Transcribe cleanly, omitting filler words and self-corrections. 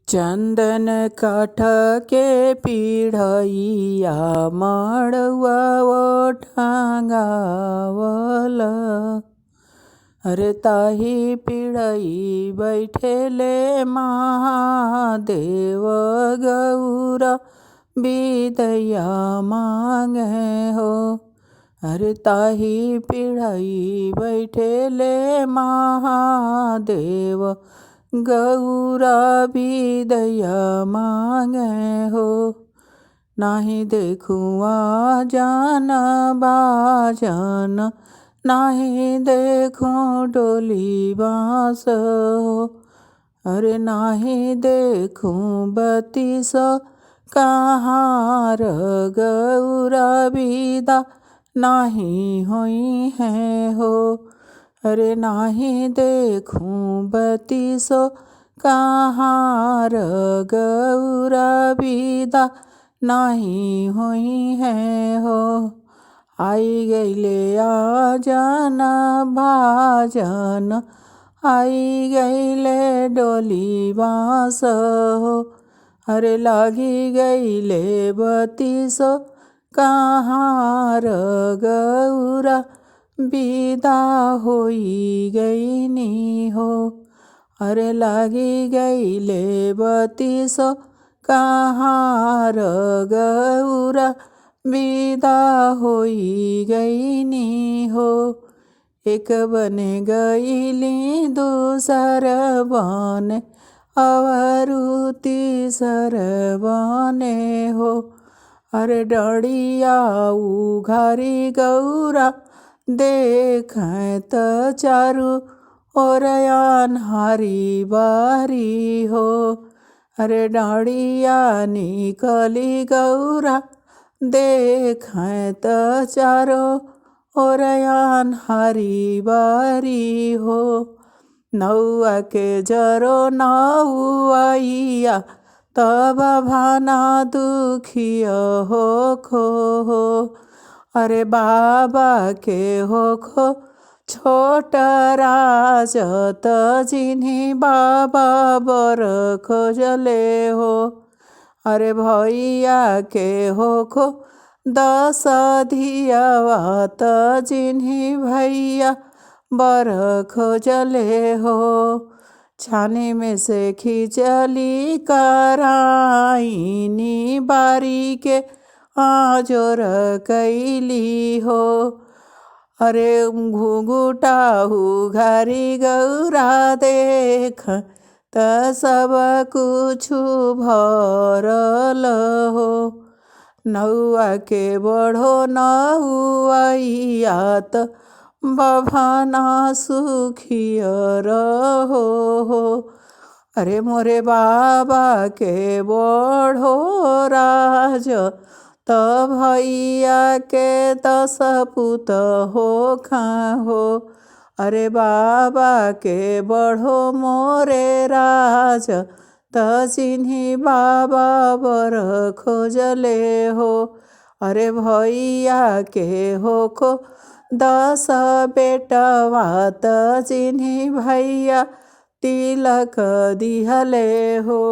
चंदन काठ के पीढ़िया मड़ुआ टांगावल। अरे ताही पीढ़ई बैठेले महादेव गौरा विदैया मांगे हो। अरे ताही पीढ़ई बैठेले महादेव गौरा विदैया मांगे हो। नाही देखुआ जान बाजन, नाही देखूं डोली बाँस हो। अरे नाही देखूं बत्तीस कहाँ गौरा विदा नाही हुई है हो। अरे नाही देखूं बत्तीस कहाँ गौरा विदा नहीं हुई है हो। आई गईले आजन भाजन, आई गईले डोली बाँस हो। अरे लागी गईले बत्तीस कहाँ गौरा विदा होई गईनी हो। अरे लागी गईले बत्तीस कहाँ गौरा विदा होई गईनी हो। एक बने गईली दूसर बने अवरु तीसर बने हो। अरे डड़िया उघारी गौरा देखें त चारू और अन्हारी बारी हो। अरे डाड़िया निकली गौरा देखें त चारो और अन्हारी बारी हो। नौआ के जरो नौआइया तब भाना दुखिया हो खो हो। अरे बाबा के हो खो छोट राजत जिन्ही बाबा बर खोजले हो। अरे भैया के हो खो 10 धियावा त जिन्ही भैया बर खोजले हो। छानी में से खिचली कराइनी बारी के आजोर कैली हो। अरे घुघुटाहु घारी गौरा देख त सब कुछु भरल हो। नौआ के बढ़ो नौआइया त बभाना सुखियर हो। अरे मोरे बाबा के बढ़ो राज त भैया के 10 पुत हो खाहो। अरे बाबा के बढ़ो मोरे राज त जिन्ही बाबा बर खोजले हो। अरे भैया के हो खो 10 बेटवा त जिन्ही भैया तिलक दिहले हो।